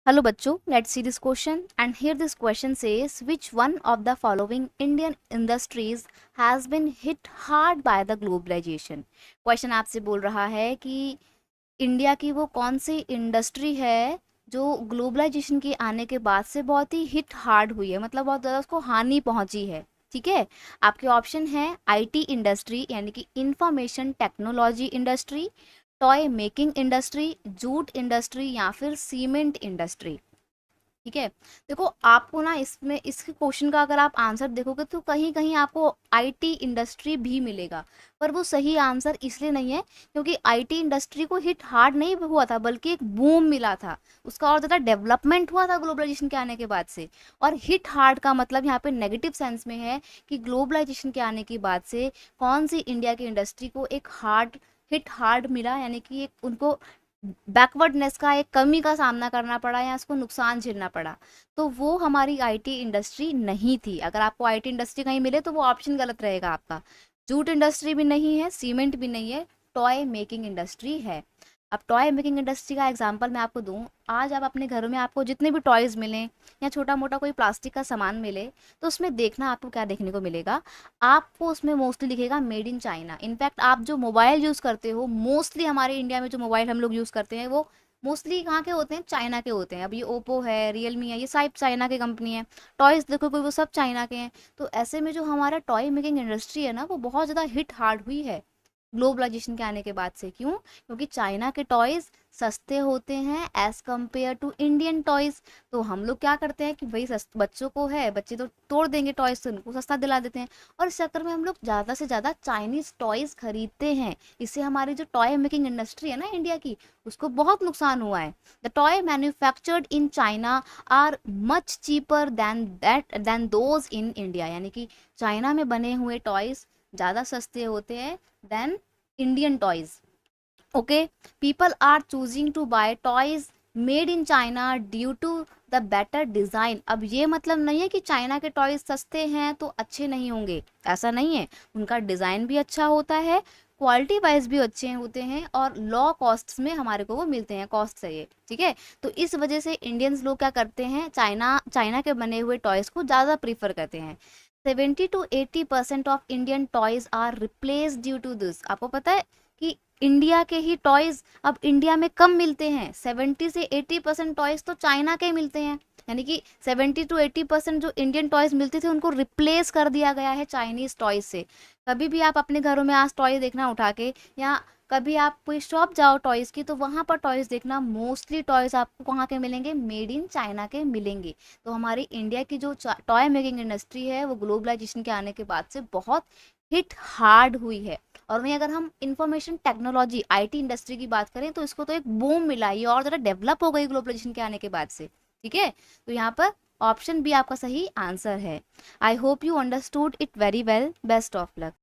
Hello बच्चों, let's see this question and here this question says which one of the following Indian industries has been hit hard by the globalization। Question आपसे बोल रहा है कि India की वो कौन सी इंडस्ट्री है जो ग्लोबलाइजेशन के आने के बाद से बहुत ही हिट हार्ड हुई है, मतलब बहुत ज़्यादा उसको हानि पहुंची है। ठीक है, आपके ऑप्शन है आईटी इंडस्ट्री यानी कि information technology industry, toy making industry, jute industry या फिर सीमेंट इंडस्ट्री। ठीक है, देखो आपको ना इसमें इसके क्वेश्चन का अगर आप आंसर देखोगे तो कहीं कहीं आपको आईटी इंडस्ट्री भी मिलेगा, पर वो सही आंसर इसलिए नहीं है क्योंकि आईटी इंडस्ट्री को हिट हार्ड नहीं हुआ था बल्कि एक बूम मिला था, उसका और ज़्यादा डेवलपमेंट हुआ था ग्लोबलाइजेशन के आने के बाद से। और हिट हार्ड का मतलब यहाँ पे नेगेटिव सेंस में है कि ग्लोबलाइजेशन के आने के बाद से कौन सी इंडिया की इंडस्ट्री को एक हार्ड हिट हार्ड मिला, यानी कि एक उनको बैकवर्डनेस का एक कमी का सामना करना पड़ा या उसको नुकसान झेलना पड़ा। तो वो हमारी आईटी इंडस्ट्री नहीं थी। अगर आपको आईटी इंडस्ट्री कहीं मिले तो वो ऑप्शन गलत रहेगा आपका। जूट इंडस्ट्री भी नहीं है, सीमेंट भी नहीं है, टॉय मेकिंग इंडस्ट्री है। अब टॉय मेकिंग इंडस्ट्री का एग्जांपल मैं आपको दूं, आज आप अपने घरों में आपको जितने भी टॉयज मिलें या छोटा मोटा कोई प्लास्टिक का सामान मिले तो उसमें देखना आपको क्या देखने को मिलेगा। आपको उसमें मोस्टली दिखेगा मेड इन चाइना। इनफैक्ट आप जो मोबाइल यूज़ करते हो, मोस्टली हमारे इंडिया में जो मोबाइल हम लोग यूज़ करते हैं वो मोस्टली कहाँ के होते हैं, चाइना के होते हैं। अब ये ओप्पो है, रियलमी है, ये सब चाइना की कंपनी है। टॉयज देखो कोई, वो सब चाइना के हैं। तो ऐसे में जो हमारा टॉय मेकिंग इंडस्ट्री है ना, वो बहुत ज़्यादा हिट हार्ड हुई है ग्लोबलाइजेशन के आने के बाद से। क्यों? क्योंकि चाइना के टॉयज सस्ते होते हैं as compared to Indian toys. तो हम लोग क्या करते हैं कि भाई बच्चों को है, बच्चे तो तोड़ देंगे टॉयज, तो उनको सस्ता दिला देते हैं और इस चक्कर में हम लोग ज़्यादा से ज़्यादा चाइनीज टॉयज खरीदते हैं। इससे हमारी जो टॉय मेकिंग इंडस्ट्री है ना इंडिया की, उसको बहुत नुकसान हुआ है। The toy manufactured in China are much cheaper than those in India, यानी कि चाइना में बने हुए टॉयज ज़्यादा सस्ते होते हैं than Indian toys. Okay, people are choosing to buy toys made in China due to the better design. अब ये मतलब नहीं है कि चाइना के टॉयज सस्ते हैं तो अच्छे नहीं होंगे, ऐसा नहीं है। उनका डिज़ाइन भी अच्छा होता है, क्वालिटी वाइज भी अच्छे होते हैं और लो कॉस्ट में हमारे को वो मिलते हैं, कॉस्ट से ये। ठीक है, तो इस वजह से इंडियंस लोग क्या करते हैं, चाइना चाइना के बने हुए टॉयज को ज़्यादा प्रीफर करते हैं। 70 to 80% of Indian toys are replace due to this. आपको पता है कि इंडिया के ही टॉयज अब इंडिया में कम मिलते हैं। 70 से 80% टॉयज तो चाइना के ही मिलते हैं, यानी कि 70 to 80% जो इंडियन टॉयज मिलते थे उनको रिप्लेस कर दिया गया है चाइनीज टॉयज से। कभी भी आप अपने घरों में आज टॉय देखना उठा के, या कभी आप कोई शॉप जाओ टॉयज की तो वहां पर टॉयज देखना, मोस्टली टॉयज आपको कहाँ के मिलेंगे, मेड इन चाइना के मिलेंगे। तो हमारी इंडिया की जो टॉय मेकिंग इंडस्ट्री है वो ग्लोबलाइजेशन के आने के बाद से बहुत हिट हार्ड हुई है। और वहीं अगर हम इंफॉर्मेशन टेक्नोलॉजी आईटी इंडस्ट्री की बात करें तो इसको तो एक बूम मिला, ये और ज़्यादा डेवलप हो गई ग्लोबलाइजेशन के आने के बाद से। ठीक है, तो यहाँ पर ऑप्शन बी आपका सही आंसर है। I hope you understood it very well. Best of luck.